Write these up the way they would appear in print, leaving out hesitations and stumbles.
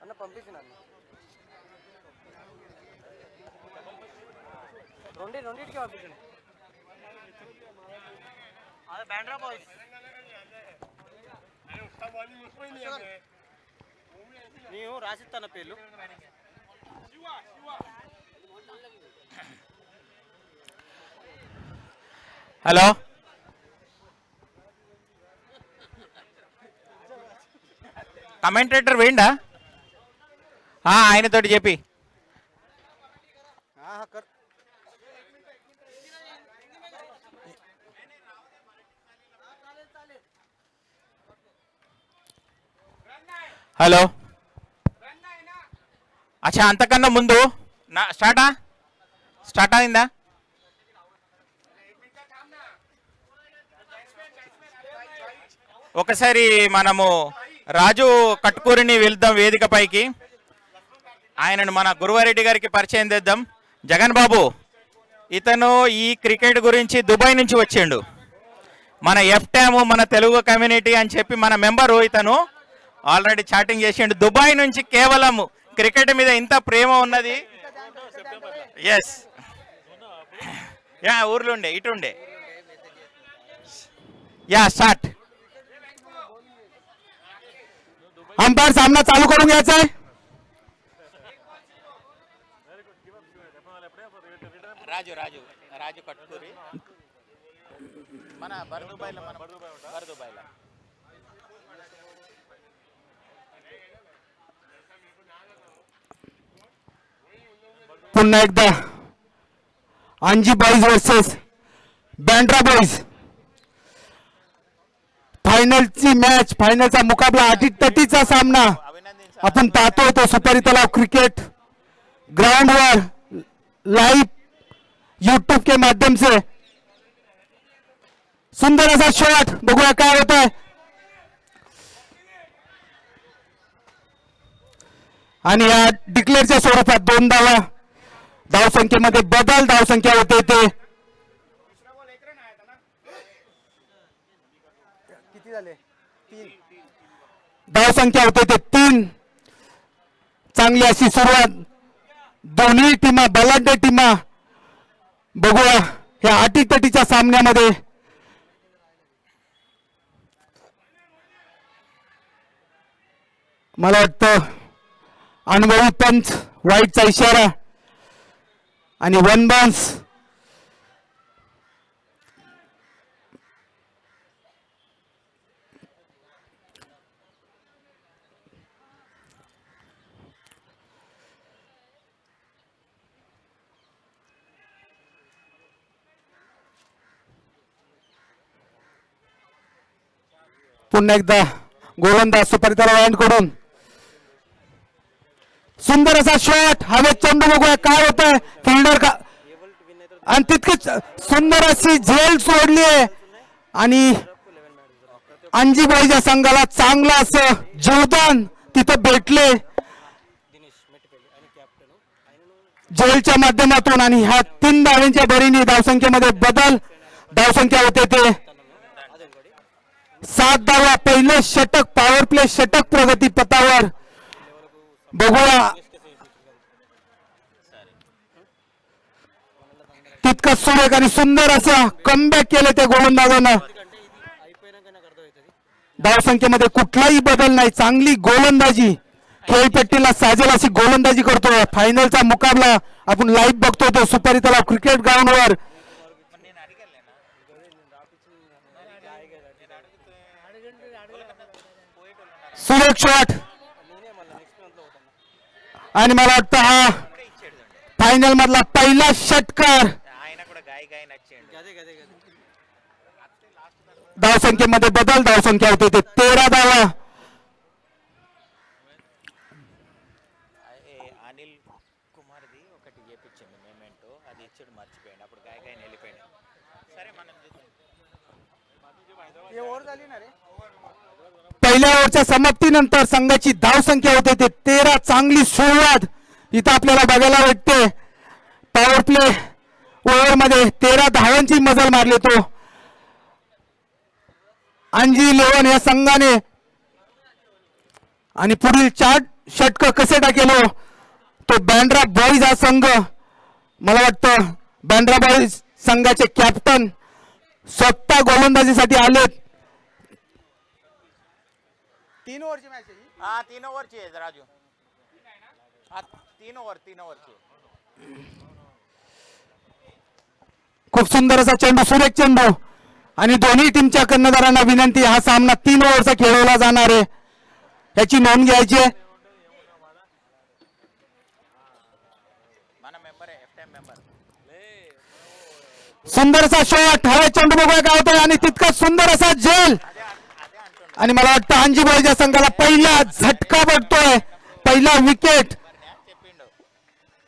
అన్న పంపించిన రెండింటికి పంపించండి. అదే బ్యాండ్రా బాయ్స్ నేను రాసిస్తాను పేర్లు. హలో కమెంటేటర్ వేయండా ఆయనతోటి చెప్పి. హలో అచ్చా అంతకన్నా ముందు స్టార్ట్ అయిందా? ఒకసారి మనము రాజు కట్కూరిని వెళ్దాం వేదిక పైకి. ఆయనను మన గురువారెడ్డి గారికి పరిచయం చేద్దాం. జగన్ బాబు ఇతను ఈ క్రికెట్ గురించి దుబాయ్ నుంచి వచ్చిండు. మన ఎఫ్టామ్ మన తెలుగు కమ్యూనిటీ అని చెప్పి మన మెంబరు ఇతను ఆల్రెడీ చాటింగ్ చేసిండు. దుబాయ్ నుంచి కేవలం క్రికెట్ మీద ఇంత ప్రేమ ఉన్నది. ఎస్ యా ఊర్లో ఉండే ఇటు ఉండే या स्टार्ट. अंपायर सामना चालू करून घ्यायचा आहे. राजू राजू राजू कटकुरी मना बरदुबाईला पुन्हा एकदा अंजी बॉयज वर्सेस बँड्रा बॉयज. फायनलची मॅच, फायनलचा मुकाबला, अटीतटीचा सामना आपण पाहतोय तो सुपारी तलाव क्रिकेट ग्राउंड वर लाइव यूट्यूब के माध्यम से. सुंदर असा शॉट बघूया काय होत आहे. आणि या डिक्लेअरच्या स्वरूपात 2 धावा. धावसंख्येमध्ये बदल, धावसंख्या होते ते किती झाले 3. धावसंख्या होते ते 3. चांगली अशी सुरुवात दोन्ही टीमा, बलाढ्य टीमा. बघूया या अटीतटीच्या सामन्यामध्ये मला वाटतं अनुभवी पंच वाईटचा इशारा आणि 1 बाउन्स. पुन्हा एकदा गोलंदाज सुपारी तलाव कडून सुंदर असा शॉट. हवेत चेंडू बघूया काय होत आहे. फिल्डर का आणि तितकीच सुंदर अशी झेल सोडली आहे आणि अंजीबाईच्या संघाला चांगलं असं जोरदार तिथं भेटले झेलच्या माध्यमातून. आणि ह्या 3 धावांच्या भरीने धावसंख्येमध्ये बदल, धावसंख्या होते ते 7 धावा. पहिलं षटक, पॉवर प्ले षटक प्रगती पथावर. बघूया तितकं सुरेख आणि सुंदर असं कमबॅक केलं त्या गोलंदाजानं. धावसंख्येमध्ये कुठलाही बदल नाही. चांगली गोलंदाजी, खेळपट्टीला साजेल अशी गोलंदाजी करतोय. फायनलचा मुकाबला आपण लाईव्ह बघतोय तो सुपारी तलाव क्रिकेट ग्राउंडवर. सुरेख शॉट आणि मला वाटतं हा फायनल मधला पहिला षटकार. धावसंख्येमध्ये बदल, धावसंख्या होते ते 13 धावा. అనిల్ కుమార్ది ఒకటి చేపించండి మేమెంటో అది ఇచ్చాడు మర్చిపోయాడు అప్పుడు గాయ గాయ వెళ్ళిపోయాడు. సరే మనం पहिल्या ओव्हरच्या समाप्तीनंतर संघाची धावसंख्या होते ते 13. चांगली सुरुवात इथं आपल्याला बघायला भेटते. पॉवर प्ले ओव्हर मध्ये 13 धावांची मजल मारली तो अंजी लेवन या संघाने. आणि पुढील 4 षटक कसे टाकेलो तो बँड्रा बॉईज हा संघ. मला वाटतं बँड्रा बॉईज संघाचे कॅप्टन स्वतः गोलंदाजीसाठी आलेत. 3 ओव्हरची मॅच आहे. हा 3 ओव्हरची आहे राजू. हा 3 ओव्हरची. खूप सुंदर असा चेंडू, सुरेख चेंडू. आणि दोन्ही टीमच्या कर्णधारांना विनंती, हा सामना 3 ओव्हरचा खेळवला जाणार आहे याची नोंद घ्यायची आहे. सुंदर असा शॉट, हा चेंडू बघूया काय होतोय. आणि तितका सुंदर असा झेल. आणि मला वाटतं अंजी बॉईजच्या संघाला पहिला झटका पडतोय, पहिला विकेट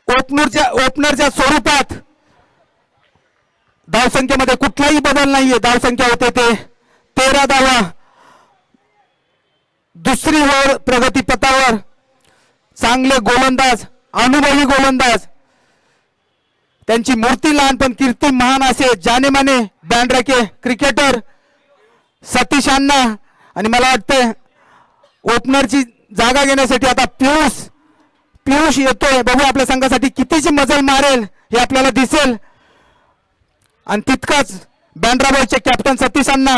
ओपनरच्या स्वरूपात. धावसंख्येमध्ये कुठलाही बदल नाहीये. धावसंख्या होते ते 13 धावा. दुसरी ओव्हर प्रगतीपथावर. चांगले गोलंदाज, अनुभवी गोलंदाज, त्यांची मूर्ती लहान पण कीर्ती महान असे जानेमाने बँड्राचे क्रिकेटर सतीश अण्णा. आणि मला वाटतं ओपनरची जागा घेण्यासाठी आता पियुष येतोय. बघू आपल्या संघासाठी कितीची मजल मारेल हे आपल्याला दिसेल. आणि तितकाच बँड्रा बॉयचे कॅप्टन सतीश अण्णा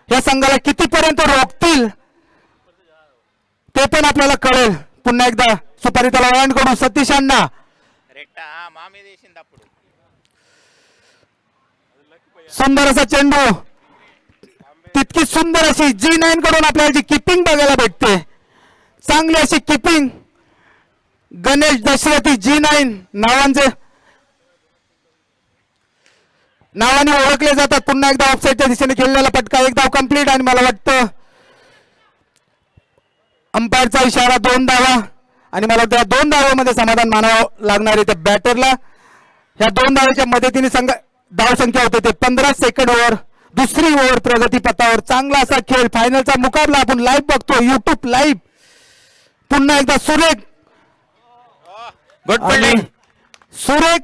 या संघाला कितीपर्यंत रोखतील ते पण आपल्याला कळेल. पुन्हा एकदा सुपारी तलावाकडून सतीश अण्णा. सुंदर असा चेंडू, तितकी सुंदर अशी G9 कडून आपल्याला जी किपिंग बघायला भेटते, चांगली अशी किपिंग. गणेश दशरथी G9 नावाने ओळखले जातात. पुन्हा एकदा ऑफसाईडच्या दिशेने खेळलेला फटका, एक धाव कंप्लीट. आणि मला वाटतं अंपायरचा इशारा 2 धावा. आणि मला वाटतं 2 धावामध्ये समाधान मानावं लागणार आहे त्या बॅटरला. या 2 धावाच्या मदतीने धाव संख्या होते ते 15 सेकंड ओव्हर. दुसरी ओव्हर प्रगतीपथावर. चांगला असा खेळ, फायनलचा मुकाबला आपण लाईव्ह बघतो, युट्यूब लाईव्ह. पुन्हा एकदा सुरेख सुरेख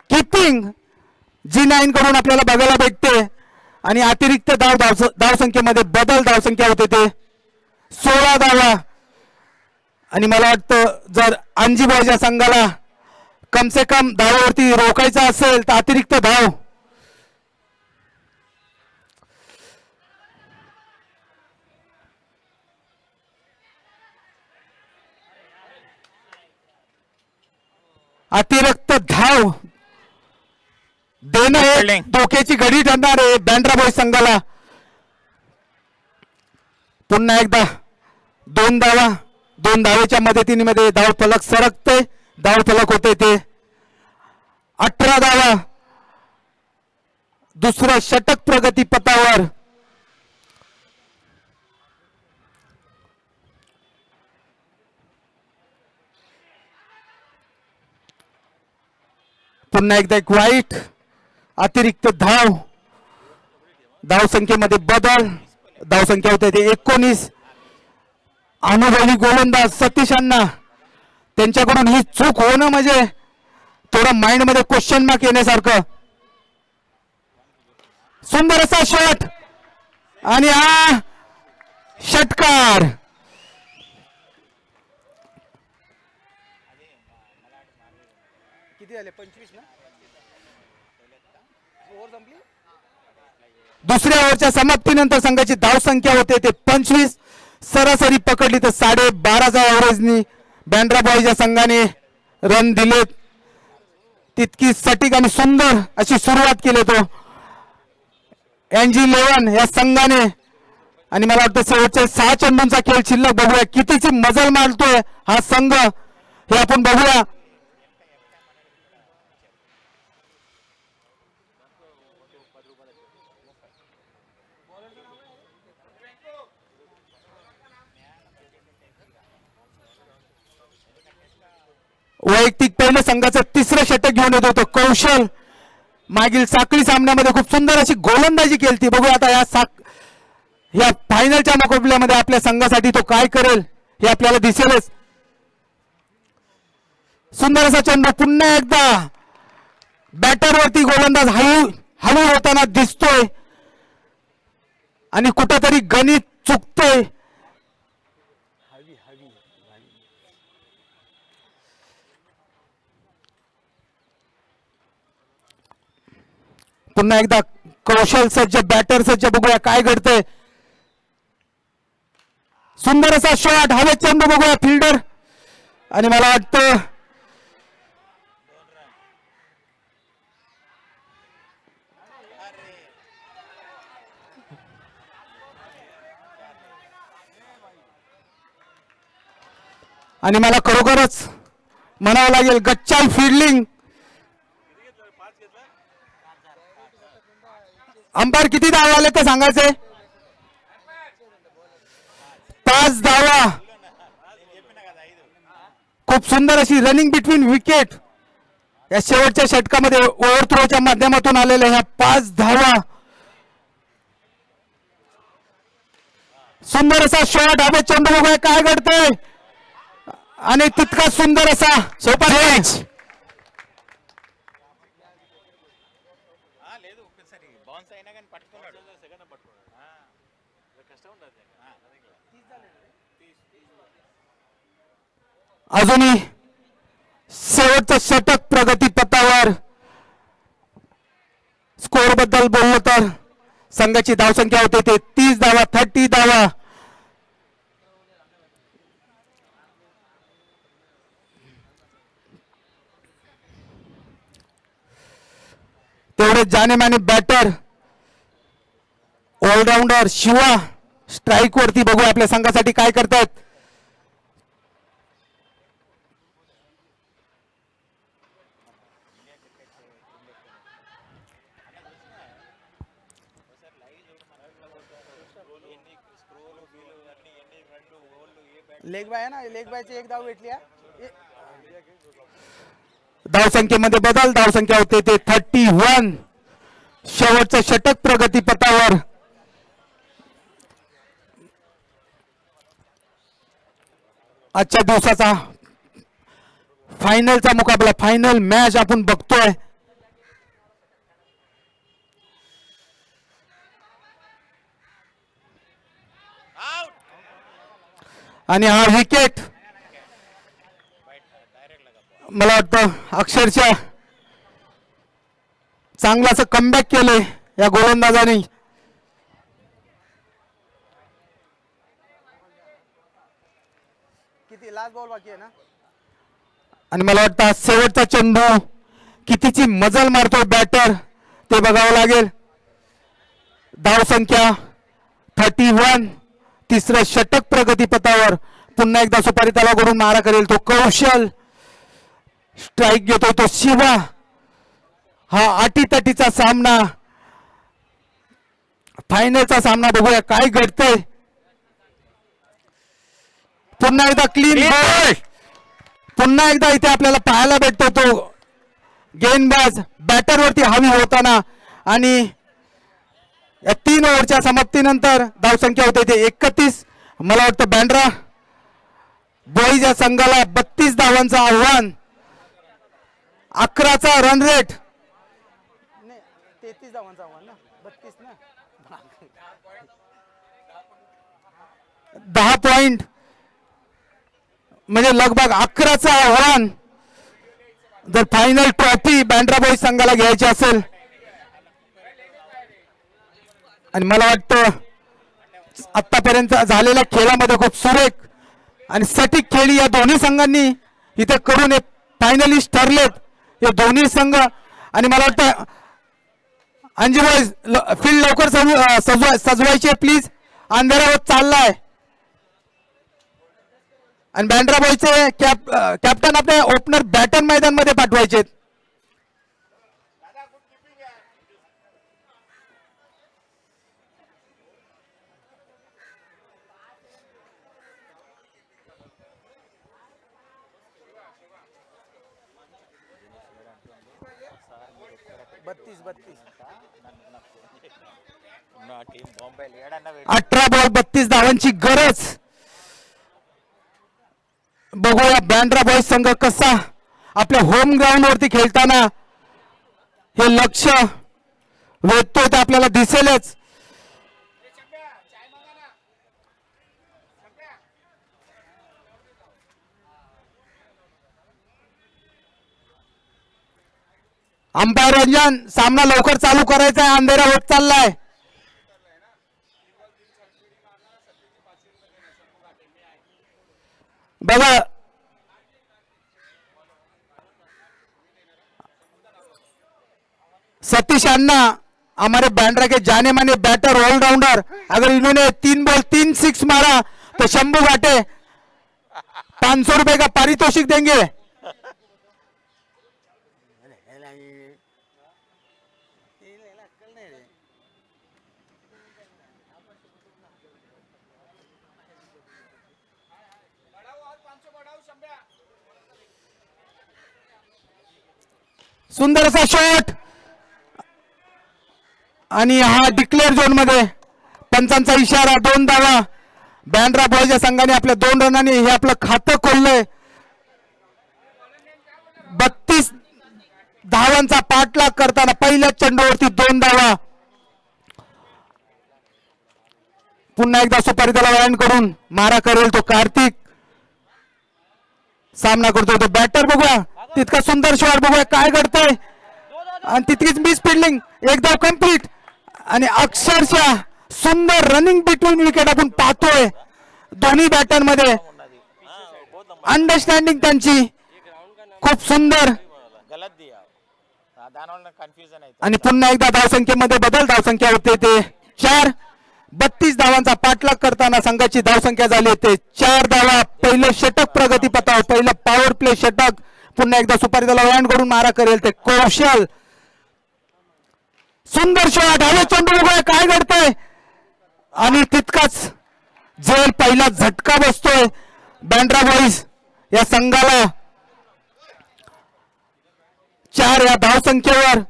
किपिंग G9 कडून आपल्याला बघायला भेटते. आणि अतिरिक्त धावसंख्येमध्ये बदल, धावसंख्या होते ते 16 धावा. आणि मला वाटतं जर अंजी बॉयच्या संघाला कम से कम धावावरती रोखायचं असेल तर अतिरिक्त धाव. अतिरिक्त धाव देणं हे धोक्याची घडी ठरणार आहे बँड्रा बॉयज संघाला. पुन्हा एकदा 2 धावा. 2 धावेच्या मदतीने धाव फलक सरकते, धाव फलक होते ते 18 धावा. दुसरं षटक प्रगतीपथावर. पुन्हा एकदा एक वाईट. अतिरिक्त धावसंख्येमध्ये बदल, धावसंख्या होते ते 19. अनुभवी गोलंदाज सतीश अण्णा, त्यांच्याकडून ही चूक होणं म्हणजे थोडं माइंड मध्ये क्वेश्चन मार्क येण्यासारखं. सुंदर असा शॉट आणि हा षटकार. किती झाले? 25 ना. दुसऱ्या ओव्हरच्या समाप्तीनंतर संघाची धाव संख्या होते ते 25. सरासरी पकडली तर 12.5चा एव्हरेजनी बँड्रा बॉयज या संघाने रन दिलेत. तितकी सटीक आणि सुंदर अशी सुरुवात केली तो NG11 या संघाने. आणि मला वाटतं शेवटच्या 6 चेंडूंचा खेळ शिल्लक. बघूया कितीची मजल मारतोय हा संघ हे आपण बघूया. वैयक्तिक पहिले संघाचं 3रं षटक घेऊन येत होतं कौशल. मागील साखळी सामन्यामध्ये खूप सुंदर अशी गोलंदाजी केली. बघूया आता या फायनलच्या मुकाबल्यामध्ये आपल्या संघासाठी तो काय करेल हे आपल्याला दिसेलच. सुंदर असा चेंडू पुन्हा एकदा बॅटरवरती गोलंदाज हळू होताना दिसतोय आणि कुठेतरी गणित चुकतोय. पुन्हा एकदा कौशल सज्ज बॅटर सज्ज बघूया काय घडतंय. सुंदर असा शॉट हवे चेंडू बघूया फिल्डर आणि मला वाटतं आणि मला खरोखरच म्हणावं लागेल गच्चाल फिल्डिंग. अंपायर किती धावा आले ते सांगायचे. 5 धावा. खूप सुंदर अशी रनिंग बिटवीन विकेट या शेवटच्या षटकामध्ये ओव्हर थ्रोच्या माध्यमातून आलेल्या ह्या 5 धावा. सुंदर असा शॉट हवे चेंडू बघूया काय घडतंय आणि तितका सुंदर असा सोपा कॅच. अजूनही शेवटचं षटक प्रगती पथावर. स्कोर बद्दल बोललो तर संघाची धावसंख्या होते ते 30 धावा 30 धावा. तेवढे जानेमाने बॅटर ऑलराऊंडर शिवा स्ट्राईक वरती बघू आपल्या संघासाठी काय करतात. लेग बाय आहे ना, लेग बायची एक धाव भेटली. धावसंख्येमध्ये बदल. धावसंख्या होते ते 31. शेवटचं षटक प्रगती पथावर. आजच्या दिवसाचा फायनलचा मुकाबला फायनल मॅच आपण बघतोय. आणि हा विकेट मला वाटतं अक्षरशः चांगलाच कमबॅक केलंय या गोलंदाजाने. किती लास्ट बॉल बाकी आहे ना. आणि मला वाटतं शेवटचा चेंडू कितीची मजल मारतोय बॅटर ते बघावं लागेल. धावसंख्या 31. तिसरं षटक प्रगती पथावर. पुन्हा एकदा सुपारी तलावाकडून मारा करेल तो कौशल. स्ट्राईक घेतोय तो शिवा. हा अटीतटीचा सामना फायनलचा सामना बघूया काय घडतंय. पुन्हा एकदा क्लीन बॉल. पुन्हा एकदा इथे आपल्याला पाहायला भेटतो तो गेंदबाज बॅटरवरती हवी होताना. आणि या 3 ओव्हरच्या समाप्तीनंतर धावसंख्या होते ते 31. मला वाटतं बँड्रा बॉईज या संघाला 32 धावांचं आव्हान. 11चा रन रेट. 33 धावांचं आव्हान ना 32 ना 10 पॉइंट म्हणजे लगभग 11चं आव्हान. जर फायनल ट्रॉफी बँड्रा बॉईज संघाला घ्यायची असेल. आणि मला वाटतं आतापर्यंत झालेल्या खेळामध्ये खूप सुरेख आणि सटीक खेळी या दोन्ही संघांनी इथे करून फायनलिस्ट ठरलेत हे दोन्ही संघ. आणि मला वाटतं अंजू बॉईज फील्ड लवकर सजवायची प्लीज. अंधारा होत चाललाय. आणि बँड्रा बॉईजचे कॅप्टन आपले ओपनर बॅटन मैदान मध्ये पाठवायचे. बत्तीस 18 बॉल 32 धावांची गरज. बघूया बँड्रा बॉईज संघ कसा आपल्या होम ग्राउंड वरती खेळताना हे लक्ष वेधतोय ते आपल्याला दिसेलच. अंपायर रंजन, सामना लवकर चालू करायचा आहे, अंधेरा होत चाललाय. बघा सतीश अन्ना, हमारे बैंड्रा के जाने माने बैटर ऑलराउंडर, अगर इन्होंने 3 बॉल 3 6 मारा तो शंभू घाटे 500 रुपए का पारितोषिक देंगे. सुंदर असा शॉट आणि हा डिक्लेअर झोन मध्ये पंचांचा इशारा. 2 धावा बँड्रा बॉयज या संघाने आपल्या 2 रनांनी हे आपलं खातं खोललंय. 32 धावांचा पाठलाग करताना पहिल्या चेंडूवरती 2 धावा. पुन्हा एकदा सुपारी त्याला करून मारा करेल तो कार्तिक. सामना करतो तो बॅटर. बघूया तितका सुंदर शॉट, बघूया काय घडतंय. आणि तितकीच मिस फिल्डिंग. एक धाव कंप्लीट आणि अक्षरशः सुंदर रनिंग बिटवीन विकेट आपण पाहतोय. दोन्ही बॅटरमध्ये अंडरस्टँडिंग त्यांची खूप सुंदर. आणि पुन्हा एकदा धावसंख्येमध्ये बदल. धावसंख्या होते ते 4. 32 धावांचा पाठलाग करताना संघाची धावसंख्या झाली ते 4 धावा. पहिलं षटक प्रगतीपथावर, पहिलं पॉवर प्ले षटक. पुन्हा एकदा सुपारी त्याला करून मारा करेल ते कौशल. सुंदर शॉट. हवे चेंडू, बघूया काय घडतंय. आणि तितकाच झेल पहिला झटका बसतोय बँड्रा बॉयज या संघाला 4 या धावसंख्येवर.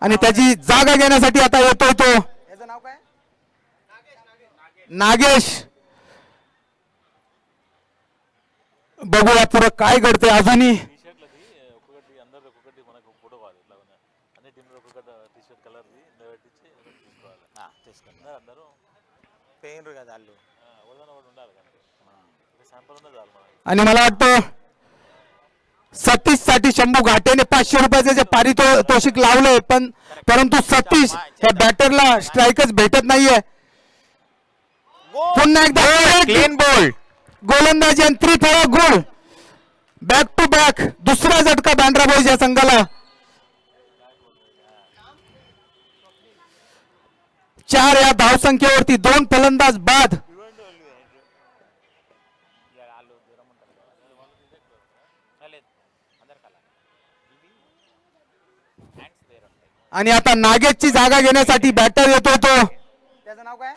आणि त्याची जागा घेण्यासाठी आता येतोय तो नागेश. बघूया पुढे काय घडतंय अजूनही. आणि मला वाटतं सतीश साठी शंभू घाटेने 500 रुपयाचे जे पारितोषिक लावलंय, परंतु सतीश या बॅटरला स्ट्राईकच भेटत नाहीये. पुन्हा एकदा क्लीन बॉल गोलंदाजी आणि 3 फळा गोल. बॅक टू बॅक दुसरा झटका बँड्रा बॉयज या संघाला. 4 या धावसंख्येवरती 2 फलंदाज बाद. आणि आता नागेशची जागा घेण्यासाठी बॅटर येतो तो. त्याचं नाव काय?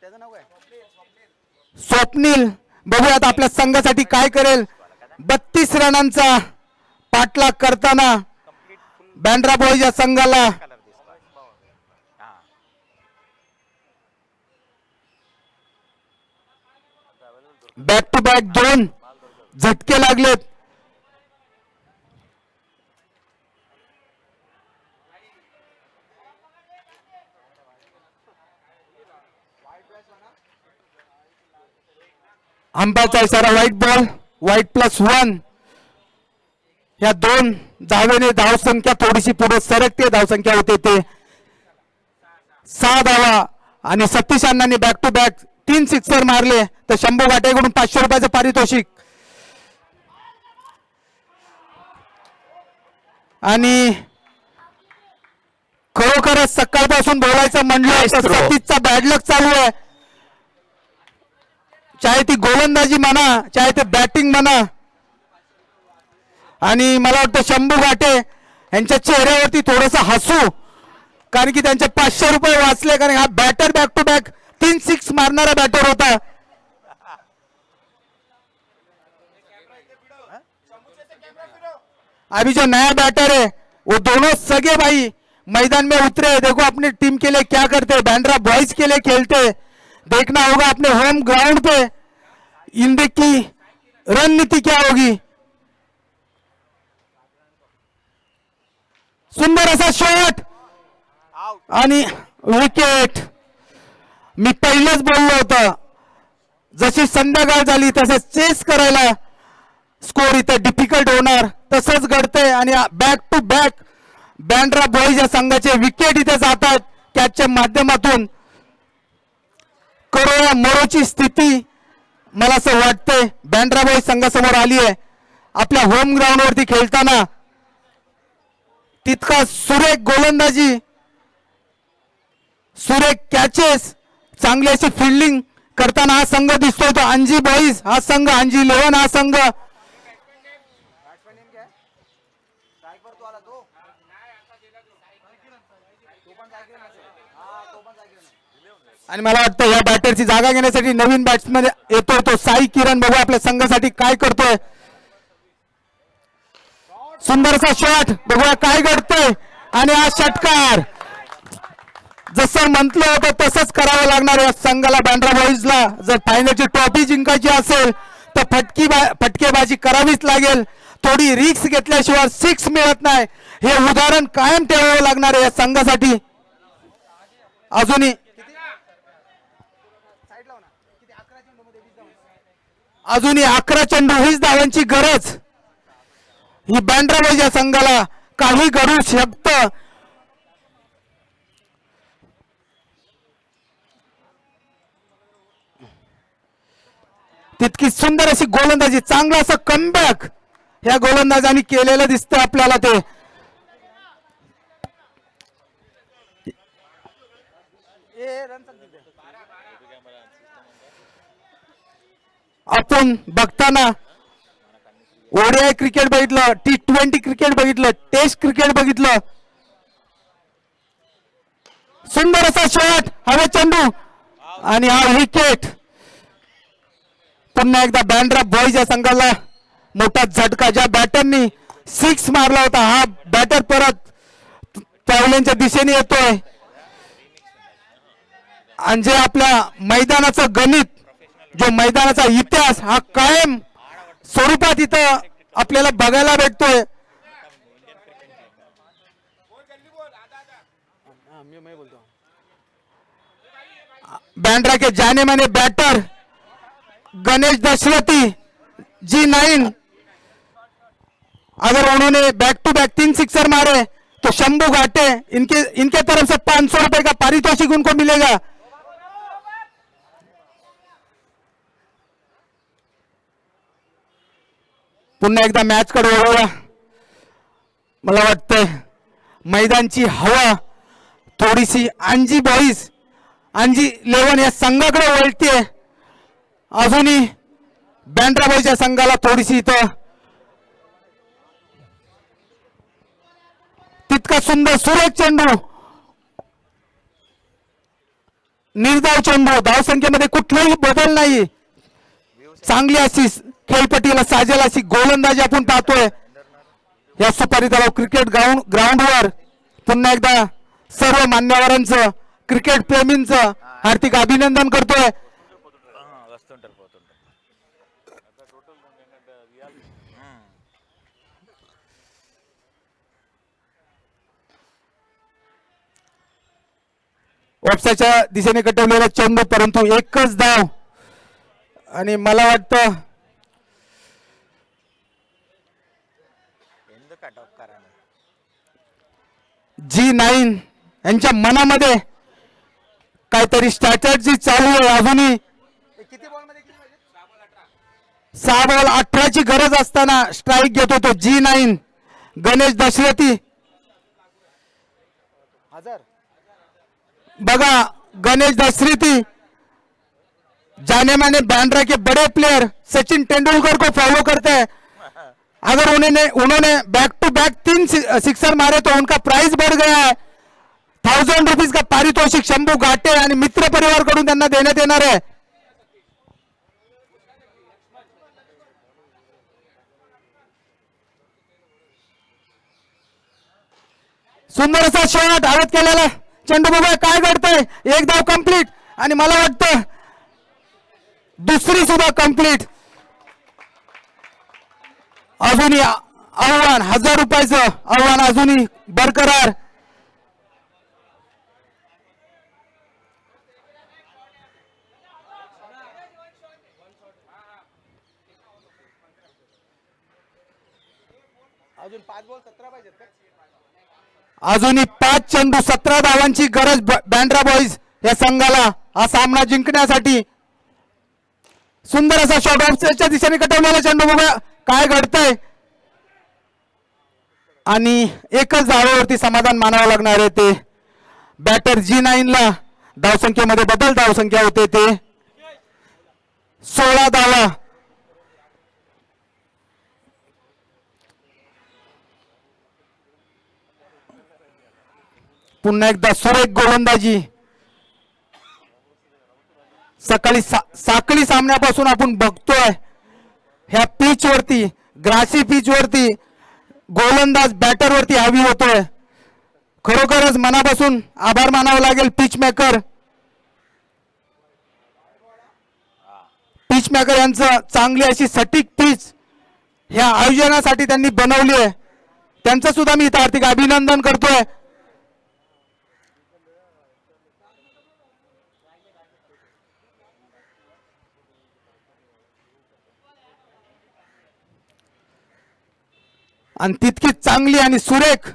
त्याचं नाव काय? स्वप्नील. बघूयात आपल्या संघासाठी काय करेल. 32 रनांचा पाठलाग करताना बँड्रा बॉयज या संघाला बॅक टू बॅक 2 झटके लागलेत. अंपायरचा इशारा व्हाईट बॉल. व्हाईट +1. या 2 धावेने धावसंख्या थोडीशी पुढे सरकते. धावसंख्या होते ते 6 धावा. आणि सतीश अण्णांनी बॅक टू बॅक 3 सिक्सर मारले तर शंभू घाटेकडून 500 रुपयाचे पारितोषिक. आणि खरोखरच सकाळपासून बोलायचं म्हणलं तर सतीशचा बॅड लक चालू आहे. चाहे ती गोलंदाजी म्हणा, चाहे ते बॅटिंग म्हणा. आणि मला वाटतं शंभू घाटे यांच्या चेहऱ्यावरती थोडस हसू, कारण की त्यांचे 500 रुपये वाचले. कारण हा बॅटर बॅक टू बॅक 3 6 मारणारा बॅटर होता. अभी जो नया बैटर है वो दोनों सगे भाई मैदान में उतरे हैं. देखो अपनी टीम के लिए क्या करते हैं. बैंड्रा बॉयज के लिए खेलते. देखना होगा अपने होम ग्राउंड पे इनकी रणनीति क्या होगी. सुंदर असा शॉट आणि विकेट. मी पहिलेच बोललो होतं, जशी संध्याकाळ झाली तसे चेस करायला स्कोर इथं डिफिकल्ट होणार, तसंच घडतंय. आणि back to back Bandra boys या संघाचे विकेट इथे जातात कॅचच्या माध्यमातून. करो या मरोची स्थिती मला असं वाटतंय बँड्रा बॉईज संघासमोर आली आहे. आपल्या होम ग्राउंड वरती खेळताना तितका सुरेख गोलंदाजी, सुरेख कॅचेस, चांगली अशी फिल्डिंग करताना हा संघ दिसतोय. तो अंजी बॉईज हा संघ, अंजी 11 हा संघ. बॅट्समॅन नेम क्या है? स्ट्राइक पर तो आला तो पण जागीर नसेल. हा तो पण जागीर नाही. आणि मला वाटतं या बॅटरची जागा घेण्यासाठी नवीन बॅट्समॅन येतोय तो साई किरण. बघू आपल्या संघासाठी काय करतोय. सुंदरसा शॉट, बघूया काय घडतंय. आणि हा षटकार जसं म्हटलं होतं तसंच करावं लागणार या संघाला, बँड्रा बॉईजला. जर फायनलची ट्रॉफी जिंकायची असेल तर फटकेबाजी करावीच लागेल. थोडी रिस्क घेतल्याशिवाय 6 मिळत नाही, हे उदाहरण कायम ठेवावं लागणार आहे या संघासाठी. अजूनही साईड लाव ना. किती 11 चेंडूमध्ये 20 धावा. अजूनही 11 चेंडू 20 धावांची गरज. ही बँड्रा बॉईज या संघाला काही घडू शकतं. तितकी सुंदर अशी गोलंदाजी, चांगलं असं कमबॅक या गोलंदाजांनी केलेलं दिसतं आपल्याला. ते ए रन सांग तिथे. आपण बघताना ओडीआय क्रिकेट बघितलं, T20 क्रिकेट बघितलं, टेस्ट क्रिकेट बघितलं. सुंदर असा शॉट, हवे चेंडू आणि हा विकेट. पुन्हा एकदा बँड्रा बॉईज या संघाला मोठा झटका. ज्या बॅटरनी 6 मारला होता, हा बॅटर परत पावलांच्या दिशेने येतोय. आणि जे आपल्या मैदानाचं गणित, जो मैदानाचा इतिहास हा कायम स्वरूपात इथं आपल्याला बघायला भेटतोय. मैं बोलतो. बँड्रा के जाने माने बैटर गणेश दशरथी G9, अगर उन्होंने बैक टू बैक 3 सिक्सर मारे तो शंभू घाटे इनके तरफ से 500 रुपए का पारितोषिक उनको मिलेगा. पुन्हा एकदा मॅच कडे वळूया. मला वाटतंय मैदानची हवा थोडीशी अंजी बॉईज, अंजी 11 या संघाकडे वळतीये. अजूनही बँड्रा बॉईजच्या संघाला थोडीशी इथं तितका सुंदर सुरेख चेंडू, निर्धाव चेंडू, धावसंख्येमध्ये कुठलाही बदल नाही. चांगली अशी खेळपट्टीला साजेल अशी गोलंदाजी आपण पाहतोय या सुपारी तलाव क्रिकेट ग्राउंडवर. पुन्हा एकदा सर्व मान्यवरांचं, क्रिकेट प्रेमींचं हार्दिक अभिनंदन करतोय. वापसाच्या दिशेने कटवलेला चेंडू, परंतु एकच धाव. आणि मला वाटतं G9 यांच्या मनामध्ये काहीतरी स्ट्रॅटेजी चालू आहे. अजूनही किती बॉल मध्ये किती पाहिजे? 6 बॉल 18ची गरज असताना स्ट्राईक घेतो तो G9 गणेश दशरथी. हजार. बघा गणेश दशरथी जाने माने बँड्रा के बड़े प्लेयर सचिन तेंदुलकर को फॉलो करते हैं. अगर उन्होंने बैक टू बैक 3 सिक्सर मारे तो उनका प्राइस बढ़ गया है. 1000 रुपीज का पारितोषिक शंभू घाटे आणि मित्र परिवार कडून त्यांना देण्यात येणार आहे. सुंदर असा शॉट, आउट केलेला चेंडू. बघा काय घडतंय. एक धाव कंप्लीट आणि मला वाटतं दुसरी सुद्धा कंप्लीट. अजूनही आव्हान 1000 रुपयाचं आव्हान अजूनही बरकरार. अजून 5 बॉल 17 पाहिजेत का? अजूनही 5 चेंडू 17 धावांची गरज बँड्रा बॉईज या संघाला हा सामना जिंकण्यासाठी. सुंदर असा शॉट ऑफच्या दिशेने कटवलेला चेंडू. बघा काय घडतंय. आणि एकच धावावरती समाधान मानावं लागणार आहे. ते बॅटर G9 ला धावसंख्येमध्ये बदल धावसंख्या होते ते 16 धावा. पुन्हा एकदा सुरेख गोलंदाजी. साखळी सामन्यापासून आपण बघतोय ह्या पिच वरती, ग्रासी पिच वरती गोलंदाज बॅटर वरती हावी होतोय. खरोखरच मनापासून आभार मानावं लागेल पिच मेकर यांचं. चांगली अशी सटीक पिच ह्या आयोजनासाठी त्यांनी बनवली आहे. त्यांचं सुद्धा मी इथं हार्दिक अभिनंदन करतोय. आणि तितकीच चांगली आणि सुरेख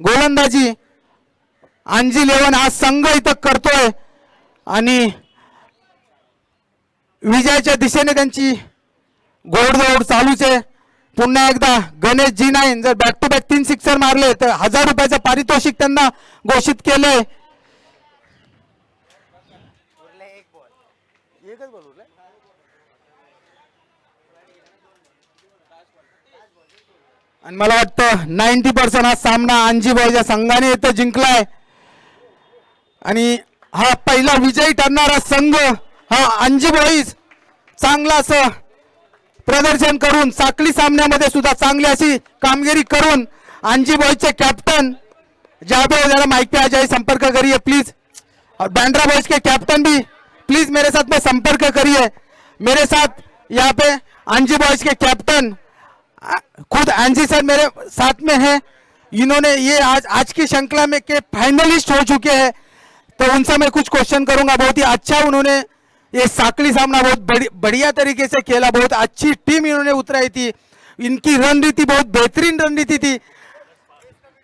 गोलंदाजी अंजी 11 हा संघ इथं करतोय. आणि विजयाच्या दिशेने त्यांची घोडदौड चालूच आहे. पुन्हा एकदा गणेश G9 जर बॅक टू बॅक 3 सिक्सर मारले तर 1000 रुपयाचं पारितोषिक त्यांना घोषित केलंय. उरले 1 बॉल. एकच बॉल उरले. आणि मला वाटतं 90% हा सामना अंजी बॉईज या संघाने इथं जिंकलाय. आणि हा पहिला विजयी ठरणारा संघ हा अंजी बॉईज चांगला असं प्रदर्शन करून साखळी सामन्यामध्ये सुद्धा चांगली अशी कामगिरी करून अंजी बॉईजचे कॅप्टन जादव जरा माइक पे आ जाए, संपर्क करिए प्लीज. और बैंड्रा बॉयज के कैप्टन भी प्लीज मेरे साथ में संपर्क करिए. मेरे साथ यहाँ पे अंजी बॉयज के कैप्टन खुद अंजी सर मेरे साथ में है. इन्होंने ये आज की श्रृंखला में के फाइनलिस्ट हो चुके हैं. तो उनसे मैं कुछ क्वेश्चन करूंगा. बहुत ही अच्छा उन्होंने ये साखड़ी सामना बहुत बढ़िया तरीके से खेला. बहुत अच्छी टीम इन्होंने उतराई थी. इनकी रणनीति बहुत बेहतरीन रणनीति थी.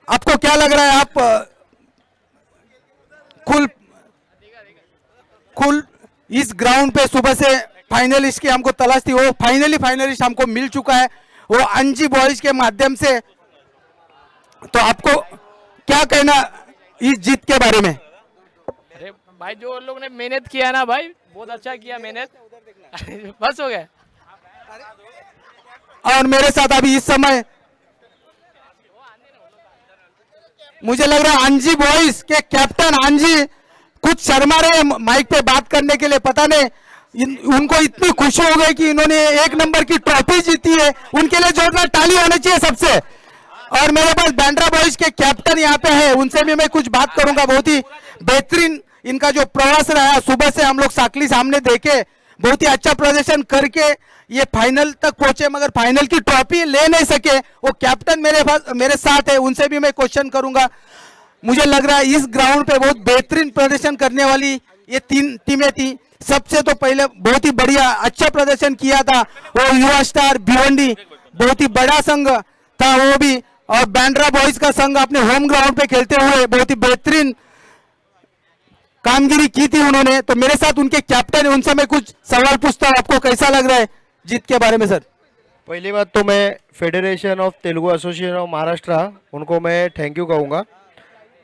आपको क्या लग रहा है? आप खुल इस ग्राउंड पे सुबह से फाइनलिस्ट की हमको तलाश थी, वो फाइनली फाइनलिस्ट हमको मिल चुका है, वो अंजी बॉयज के माध्यम से. तो आपको क्या कहना इस जीत के बारे में? अरे भाई जो लोग ने मेहनत किया ना भाई, बहुत अच्छा किया मेहनत. बस हो गया. और मेरे साथ अभी इस समय मुझे लग रहा है अंजी बॉयज के कैप्टन अंजी कुछ शर्मा रहे माइक पे बात करने के लिए. पता नहीं उनको इतनी खुशी हो गई कि इन्होंने 1 नंबर की ट्रॉफी जीती है. उनके लिए जोरदार ताली होनी चाहिए सबसे. और मेरे पास बैंड्रा बॉयज के कैप्टन यहाँ पे है, उनसे भी मैं कुछ बात करूंगा. बहुत ही बेहतरीन इनका जो प्रवास रहा, सुबह से हम लोग साखली सामने देखे, बहुत ही अच्छा प्रदर्शन करके ये फाइनल तक पहुंचे, मगर फाइनल की ट्रॉफी ले नहीं सके. वो कैप्टन मेरे साथ है, उनसे भी मैं क्वेश्चन करूंगा. मुझे लग रहा है इस ग्राउंड पे बहुत बेहतरीन प्रदर्शन करने वाली ये 3 टीमें थी. सबसे तो पहले बहुत ही बढ़िया अच्छा प्रदर्शन किया था वो युवा स्टार भिवंडी, बहुत ही बड़ा संघ था वो भी. और बैंड्रा बॉयज का संघ अपने होम ग्राउंड पे खेलते हुए बहुत ही बेहतरीन कामगिरी की थी उन्होंने. तो मेरे साथ उनके कैप्टन है, उनसे मैं कुछ सवाल पूछता हूँ. आपको कैसा लग रहा है जीत के बारे में सर? पहली बात तो मैं federation of Telugu association of Maharashtra उनको मैं थैंक यू कहूँगा.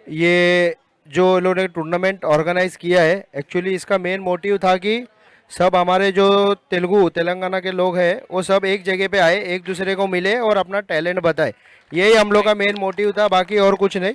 ये जो इन्होंने टूर्नामेंट ऑर्गेनाइज किया है, एक्चुअली इसका मेन मोटिव था कि सब हमारे जो तेलंगाना के लोग हैं वो सब एक जगह पे आए, एक दूसरे को मिले और अपना टैलेंट बताए. यही हम लोग का मेन मोटिव था, बाकी और कुछ नहीं.